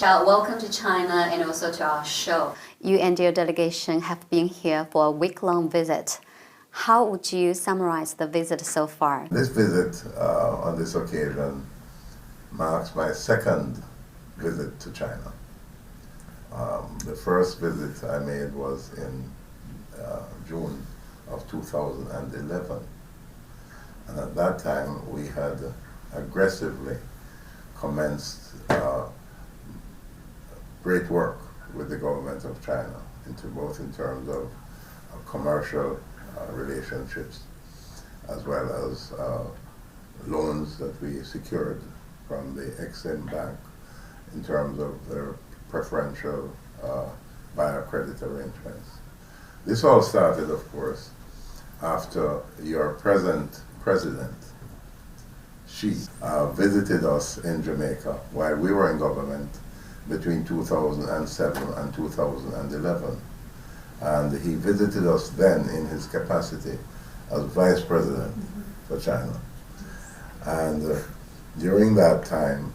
welcome to China and also to our show. You and your delegation have been here for a week-long visit. How would you summarize the visit so far? This visit on this occasion marks my second visit to China. The first visit I made was in June of 2011. And at that time we had aggressively commenced great work with the government of China, both in terms of commercial relationships as well as loans that we secured from the Exim Bank in terms of their preferential buyer credit arrangements. This all started, of course, after your present president, Xi, visited us in Jamaica while we were in government between 2007 and 2011. And he visited us then in his capacity as vice president for China. And during that time,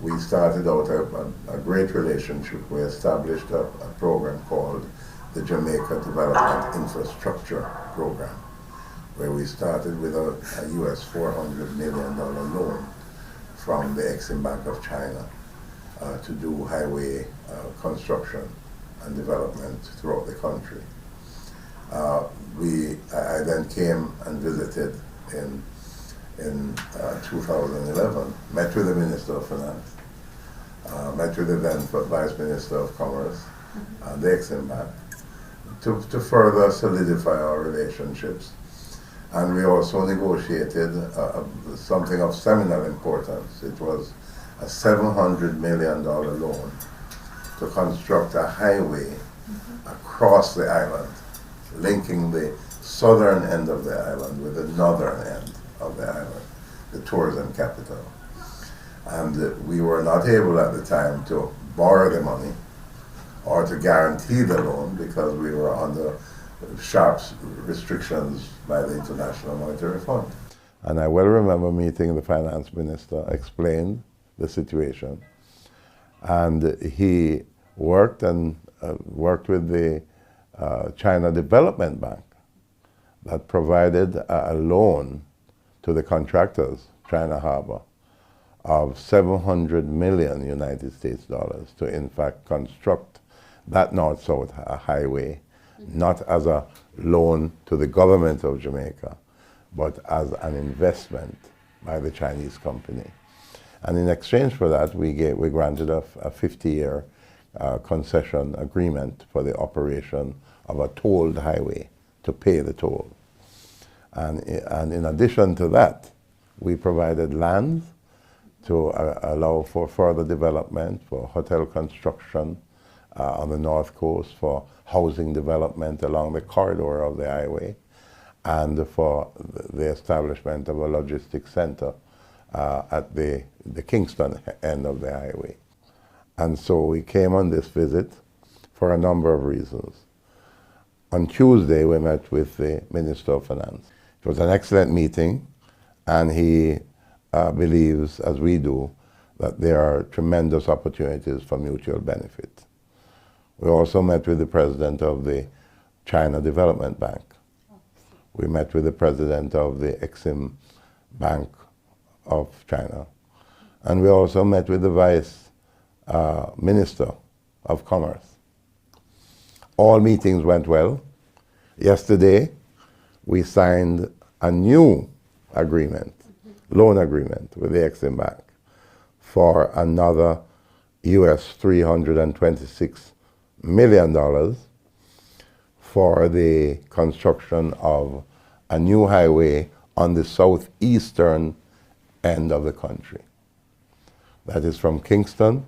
we started out a great relationship. We established a program called the Jamaica Development Infrastructure Program, where we started with a US $400 million loan from the Exim Bank of China to do highway construction and development throughout the country. I then came and visited in 2011, met with the Minister of Finance, met with the then Vice Minister of Commerce, and the Exim Bank, to further solidify our relationships. And we also negotiated something of seminal importance. It was a $700 million loan to construct a highway across the island, linking the southern end of the island with the northern end of the island, the tourism capital. And we were not able at the time to borrow the money or to guarantee the loan because we were under sharp restrictions by the International Monetary Fund. And I well remember meeting the finance minister, explained the situation, and he worked with the China Development Bank that provided a loan to the contractors, China Harbor, of 700 million United States dollars to in fact construct that north-south highway, not as a loan to the government of Jamaica, but as an investment by the Chinese company. And in exchange for that, we granted a 50-year concession agreement for the operation of a tolled highway to pay the toll. And in addition to that, we provided land to allow for further development, for hotel construction on the north coast, for housing development along the corridor of the highway, and for the establishment of a logistics center at the Kingston end of the highway. And so we came on this visit for a number of reasons. On Tuesday, we met with the Minister of Finance. It was an excellent meeting, and he believes, as we do, that there are tremendous opportunities for mutual benefit. We also met with the president of the China Development Bank. We met with the president of the Exim Bank of China. And we also met with the vice minister of commerce. All meetings went well. Yesterday, we signed a new agreement, loan agreement with the Exim Bank for another US $326 million for the construction of a new highway on the southeastern end of the country. That is from Kingston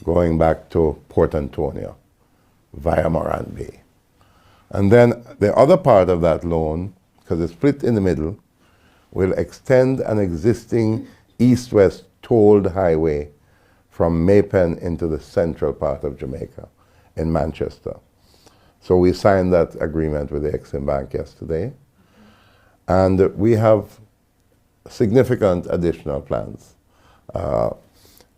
going back to Port Antonio via Moran Bay. And then the other part of that loan, because it's split in the middle, will extend an existing east-west tolled highway from Maypen into the central part of Jamaica in Manchester. So we signed that agreement with the Exim Bank yesterday. And we have significant additional plans.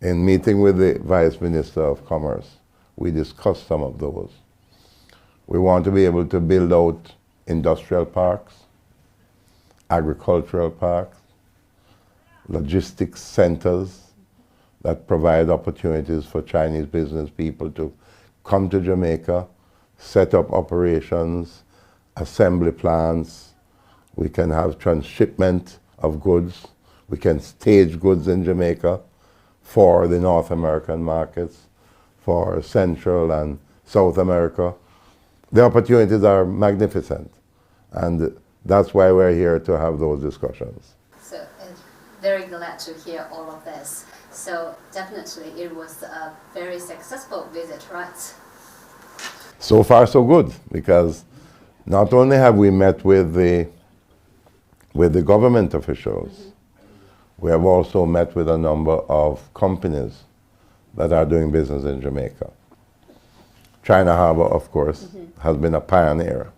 In meeting with the Vice Minister of Commerce, we discussed some of those. We want to be able to build out industrial parks, agricultural parks, logistics centers that provide opportunities for Chinese business people to come to Jamaica, set up operations, assembly plants. We can have transshipment of goods. We can stage goods in Jamaica for the North American markets, for Central and South America. The opportunities are magnificent, and that's why we're here to have those discussions. So, very glad to hear all of this. So, definitely it was a very successful visit, right? So far, so good, because not only have we met with the government officials, we have also met with a number of companies that are doing business in Jamaica. China Harbour, of course, has been a pioneer,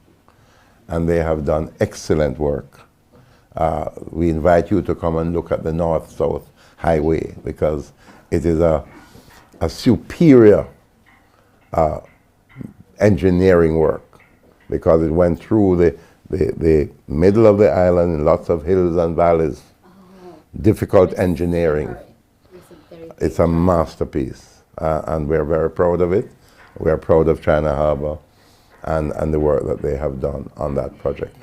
and they have done excellent work. We invite you to come and look at the North-South Highway, because it is a superior engineering work, because it went through the middle of the island in lots of hills and valleys. Difficult engineering. It's a masterpiece, and we're very proud of it. We're proud of China Harbour and the work that they have done on that project.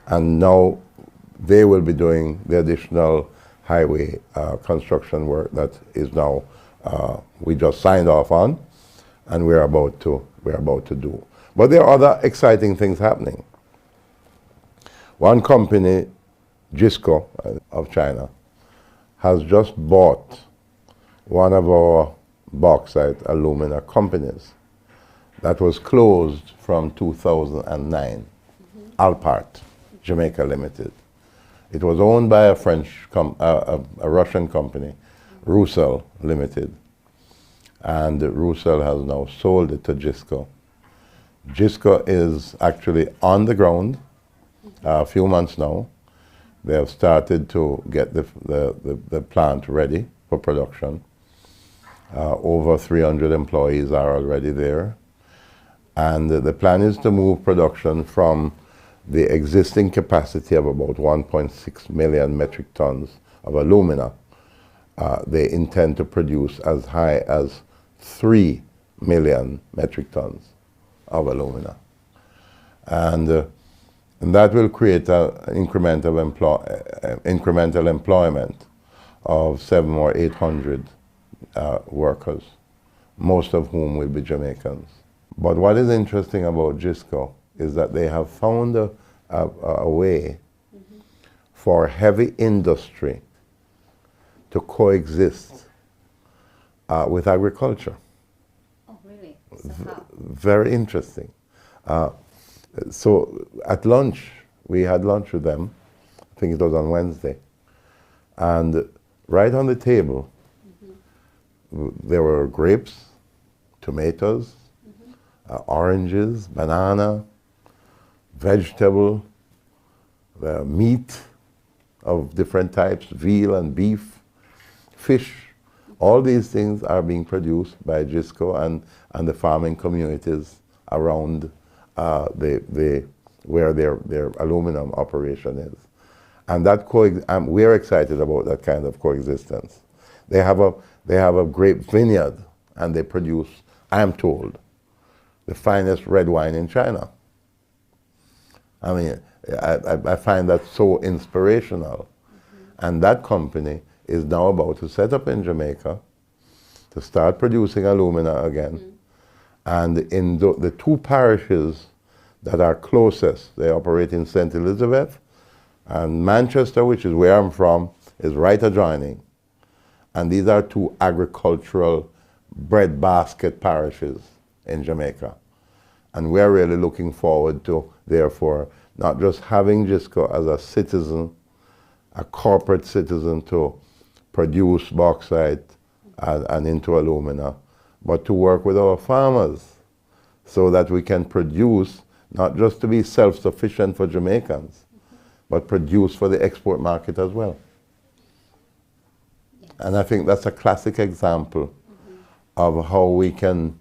And now they will be doing the additional highway construction work that is now we just signed off on, and we're about to do. But there are other exciting things happening. One company, JISCO of China, has just bought one of our bauxite alumina companies that was closed from 2009, Alpart, Jamaica Limited. It was owned by a Russian company, Rusal Limited, and Rusal has now sold it to JISCO. JISCO is actually on the ground a few months now. They have started to get the plant ready for production. Over 300 employees are already there. And the plan is to move production from the existing capacity of about 1.6 million metric tons of alumina. They intend to produce as high as 3 million metric tons of alumina. And that will create an incremental employment of 700 or 800 workers, most of whom will be Jamaicans. But what is interesting about JISCO is that they have found a way for heavy industry to coexist with agriculture. Oh, really? So how? Very interesting. So at lunch, we had lunch with them. I think it was on Wednesday. And right on the table, there were grapes, tomatoes, oranges, banana, vegetable, meat of different types, veal and beef, fish. All these things are being produced by JISCO and the farming communities around where their aluminum operation is. And that we're excited about that kind of coexistence. They have a grape vineyard, and they produce, I'm told, the finest red wine in China. I mean, I find that so inspirational. And that company is now about to set up in Jamaica to start producing alumina again. And in the two parishes that are closest, they operate in St. Elizabeth, and Manchester, which is where I'm from, is right adjoining. And these are two agricultural breadbasket parishes in Jamaica. And we're really looking forward to, therefore, not just having JISCO as a citizen, a corporate citizen to produce bauxite and into alumina, but to work with our farmers so that we can produce, not just to be self-sufficient for Jamaicans, but produce for the export market as well. And I think that's a classic example of how we can,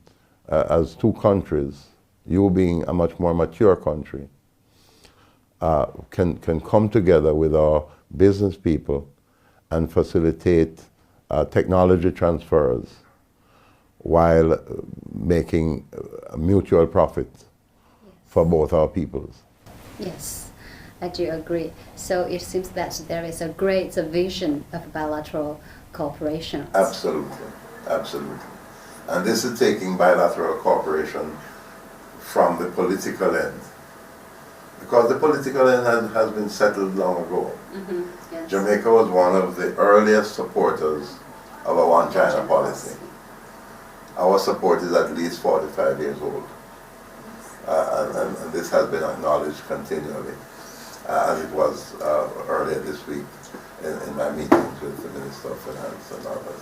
as two countries, you being a much more mature country, can come together with our business people and facilitate technology transfers while making mutual profit for both our peoples. Yes, I do agree. So it seems that there is a great vision of bilateral cooperation. Absolutely, absolutely. And this is taking bilateral cooperation from the political end. Because the political end has been settled long ago. Yes. Jamaica was one of the earliest supporters of a one China policy. Our support is at least 45 years old. And this has been acknowledged continually, as it was earlier this week in my meetings with the Minister of Finance and others.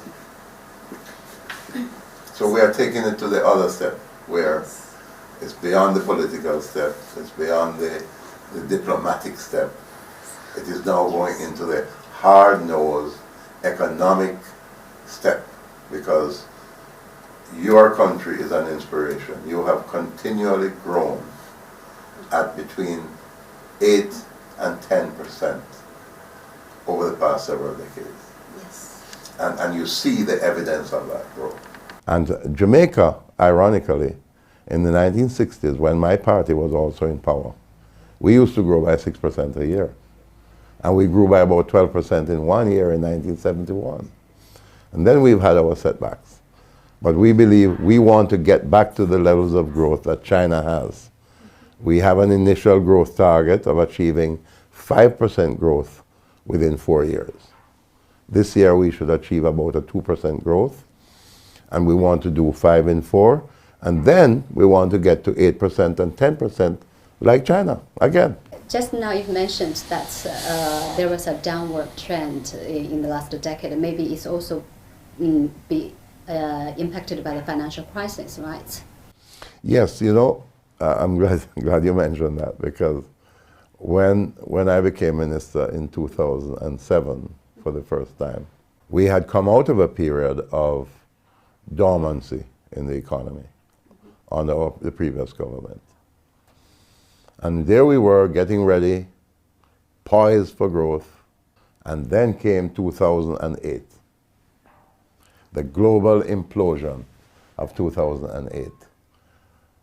So we are taking it to the other step, where it's beyond the political step, it's beyond the diplomatic step. It is now going into the hard-nosed economic step, because your country is an inspiration. You have continually grown at between 8 and 10% over the past several decades. Yes. And you see the evidence of that growth. And Jamaica, ironically, in the 1960s, when my party was also in power, we used to grow by 6% a year. And we grew by about 12% in 1 year in 1971. And then we've had our setbacks. But we believe we want to get back to the levels of growth that China has. We have an initial growth target of achieving 5% growth within 4 years. This year we should achieve about a 2% growth, and we want to do 5 in 4, and then we want to get to 8% and 10% like China again. Just now you've mentioned that there was a downward trend in the last decade. Maybe it's also impacted by the financial crisis, right? Yes, you know, I'm glad you mentioned that, because when I became minister in 2007 for the first time, we had come out of a period of dormancy in the economy under the previous government. And there we were, getting ready, poised for growth, and then came 2008. The global implosion of 2008.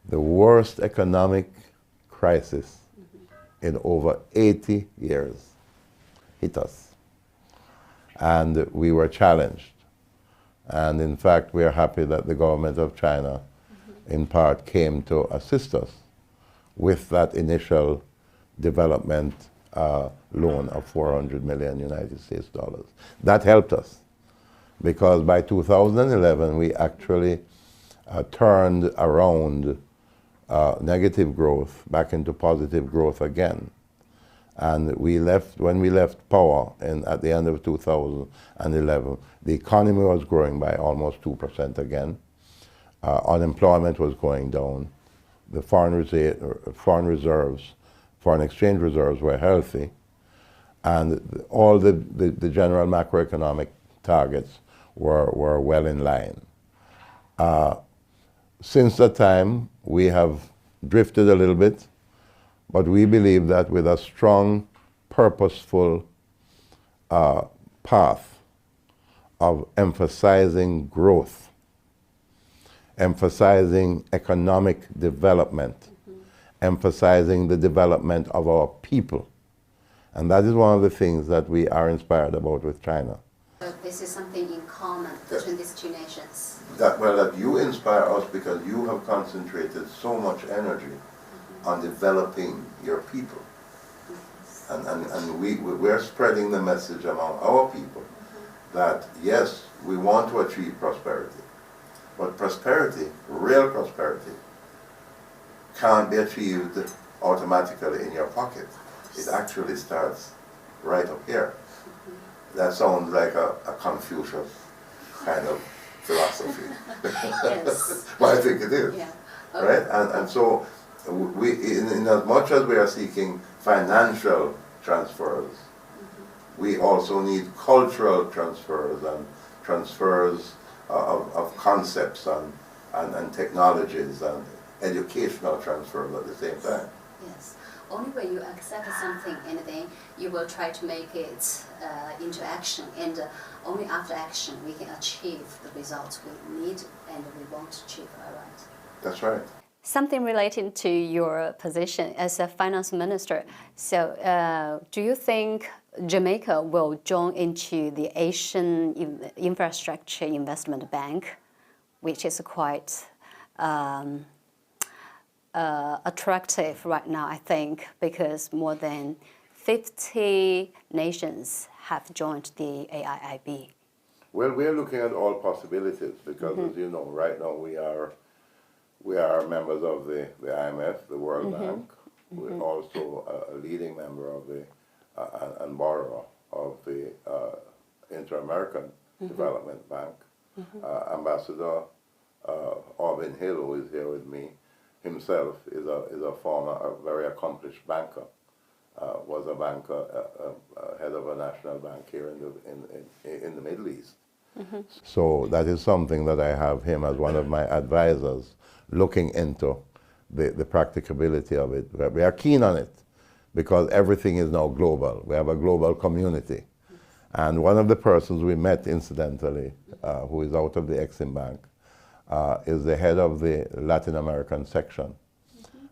The worst economic crisis in over 80 years hit us. And we were challenged. And in fact, we are happy that the government of China, in part, came to assist us with that initial development loan of 400 million United States dollars. That helped us, because by 2011 we actually turned around negative growth back into positive growth again. And when we left power at the end of 2011, the economy was growing by almost 2% again. Unemployment was going down. The foreign exchange reserves were healthy, and all the general macroeconomic targets were well in line. Since that time, we have drifted a little bit, but we believe that with a strong, purposeful path of emphasizing growth, emphasizing economic development, emphasizing the development of our people. And that is one of the things that we are inspired about with China. So this is something in common between these two nations. That you inspire us because you have concentrated so much energy on developing your people. And we're spreading the message among our people that yes, we want to achieve prosperity. But prosperity, real prosperity, can't be achieved automatically in your pocket. It actually starts right up here. That sounds like a Confucius kind of philosophy. Yes. But I think it is. Yeah. Right? And so, in as much as we are seeking financial transfers, we also need cultural transfers transfers of concepts and technologies and educational transfers at the same time. Yes. Only when you accept something and then you will try to make it into action, and only after action we can achieve the results we need and we want to achieve, right? That's right. Something related to your position as a finance minister. So, do you think Jamaica will join into the Asian Infrastructure Investment Bank, which is quite attractive right now, I think, because more than 50 nations have joined the AIIB? Well, we are looking at all possibilities because, as you know, right now we are members of the IMF, the World Bank. We're also a leading member of the and borrower of the Inter-American Development Bank. Ambassador Orvin Hill, who is here with me, himself is a former, a very accomplished banker. Was a banker, head of a national bank here in the Middle East. So that is something that I have him as one of my advisors looking into the practicability of it. We are keen on it because everything is now global. We have a global community. And one of the persons we met incidentally, who is out of the Exim Bank, is the head of the Latin American section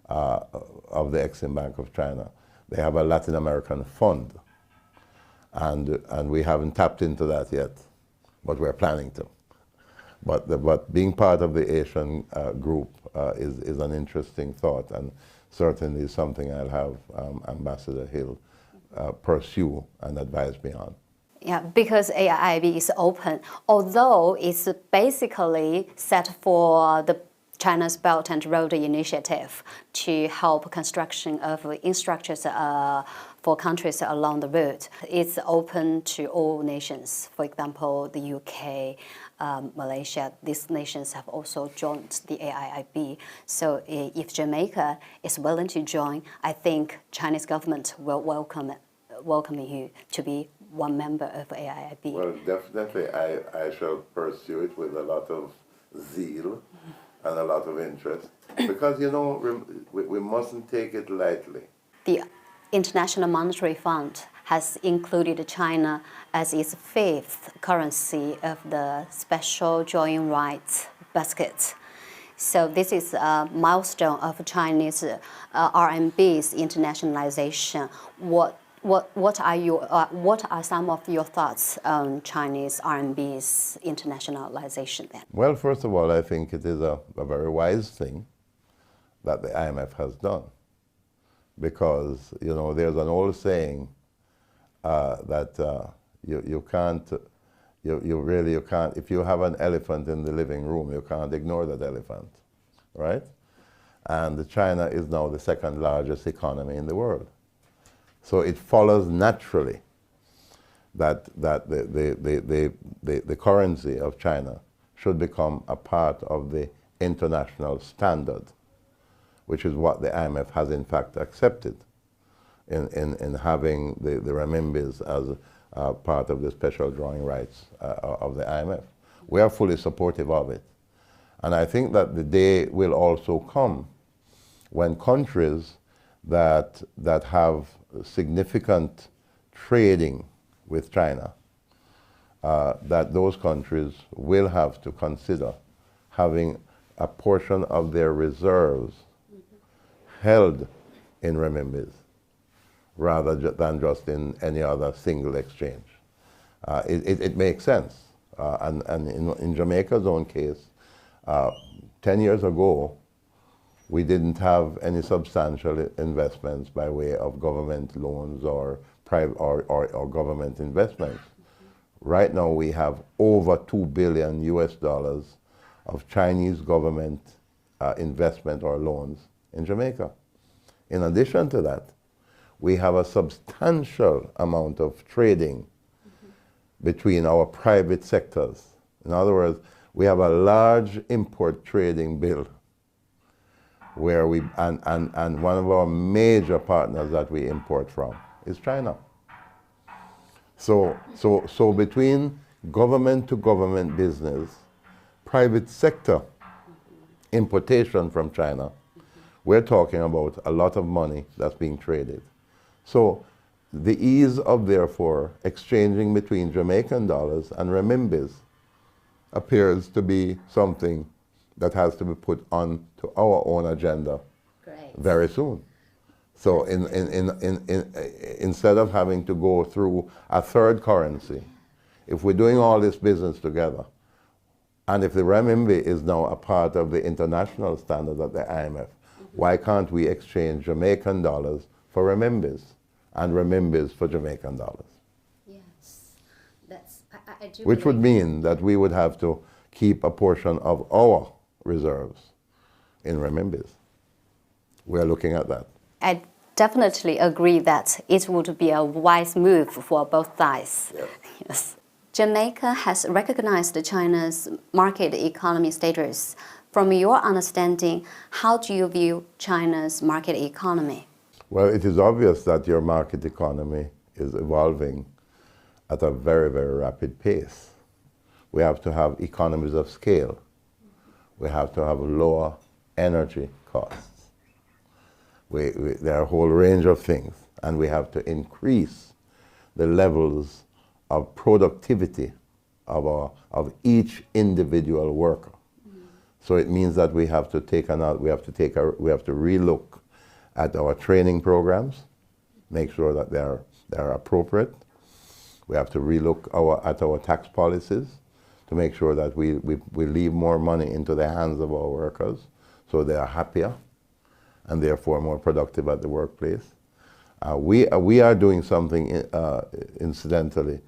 of the Exim Bank of China. They have a Latin American fund, and we haven't tapped into that yet, but we're planning to. But being part of the Asian group is an interesting thought, and certainly something I'll have Ambassador Hill pursue and advise me on. Yeah, because AIIB is open, although it's basically set for the China's Belt and Road Initiative to help construction of infrastructures for countries along the route. It's open to all nations. For example, the UK, Malaysia, these nations have also joined the AIIB. So if Jamaica is willing to join, I think Chinese government will welcome you to be one member of AIIB. Well, definitely, I shall pursue it with a lot of zeal and a lot of interest, because, you know, we mustn't take it lightly. The International Monetary Fund has included China as its fifth currency of the special drawing rights basket. So this is a milestone of Chinese RMB's internationalization. What are some of your thoughts on Chinese RMB's internationalization then? Well, first of all, I think it is a very wise thing that the IMF has done, because, you know, there's an old saying that you really can't, if you have an elephant in the living room, you can't ignore that elephant, right? And China is now the second largest economy in the world. So it follows naturally that the currency of China should become a part of the international standard, which is what the IMF has in fact accepted in having the renminbis as part of the special drawing rights of the IMF. We are fully supportive of it. And I think that the day will also come when countries that have significant trading with China, that those countries will have to consider having a portion of their reserves held in renminbis rather than just in any other single exchange. It makes sense. And in Jamaica's own case, 10 years ago, we didn't have any substantial investments by way of government loans or private or government investments. Right now we have over $2 billion of Chinese government investment or loans in Jamaica. In addition to that, we have a substantial amount of trading between our private sectors. In other words, we have a large import trading bill where and one of our major partners that we import from is China. So between government-to-government business, private sector importation from China, we're talking about a lot of money that's being traded. So the ease of, therefore, exchanging between Jamaican dollars and renminbis appears to be something that has to be put on to our own agenda very soon. So instead of having to go through a third currency, if we're doing all this business together, and if the renminbi is now a part of the international standard at the IMF, why can't we exchange Jamaican dollars for renminbis and renminbis for Jamaican dollars? Yes, I do. Which would mean that we would have to keep a portion of our reserves in renminbis. We're looking at that. I definitely agree that it would be a wise move for both sides. Yes. Yes. Jamaica has recognized China's market economy status. From your understanding, how do you view China's market economy? Well, it is obvious that your market economy is evolving at a very, very rapid pace. We have to have economies of scale. We have to have lower energy costs. There are a whole range of things, and we have to increase the levels of productivity of each individual worker. So it means that we have to relook at our training programs, make sure that they're appropriate. We have to relook at our tax policies to make sure that we leave more money into the hands of our workers so they are happier and therefore more productive at the workplace. We are doing something, incidentally,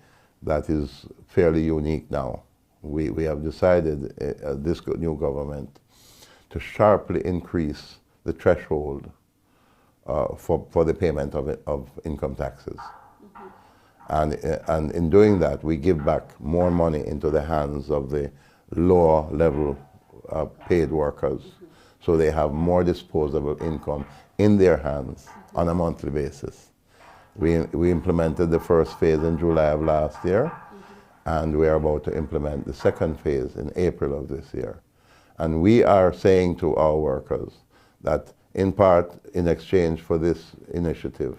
that is fairly unique now. We have decided, this new government, to sharply increase the threshold for the payment of income taxes. And in doing that, we give back more money into the hands of the lower level paid workers, so they have more disposable income in their hands on a monthly basis. We implemented the first phase in July of last year, and we are about to implement the second phase in April of this year. And we are saying to our workers that, in part, in exchange for this initiative,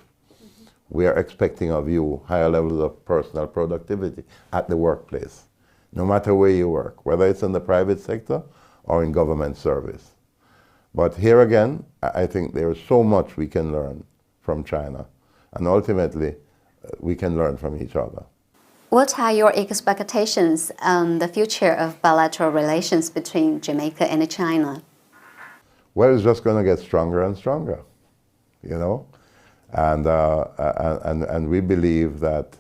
we are expecting of you higher levels of personal productivity at the workplace, no matter where you work, whether it's in the private sector or in government service. But here again, I think there is so much we can learn from China, and ultimately, we can learn from each other. What are your expectations on the future of bilateral relations between Jamaica and China? Well, it's just going to get stronger and stronger, you know? And we believe that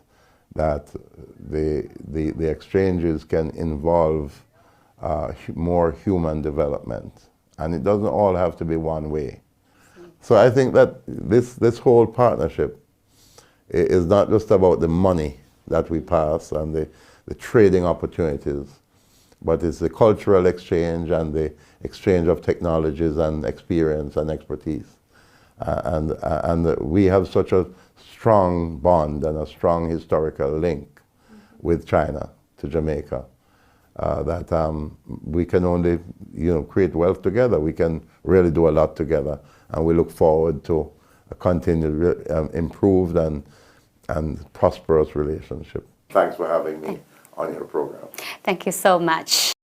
the exchanges can involve more human development, and it doesn't all have to be one way. So I think that this whole partnership is not just about the money that we pass and the trading opportunities, but it's the cultural exchange and the exchange of technologies and experience and expertise. And we have such a strong bond and a strong historical link with China to Jamaica that we can only, create wealth together. We can really do a lot together, and we look forward to a continued improved and prosperous relationship. Thanks for having me on your program. Thank you so much.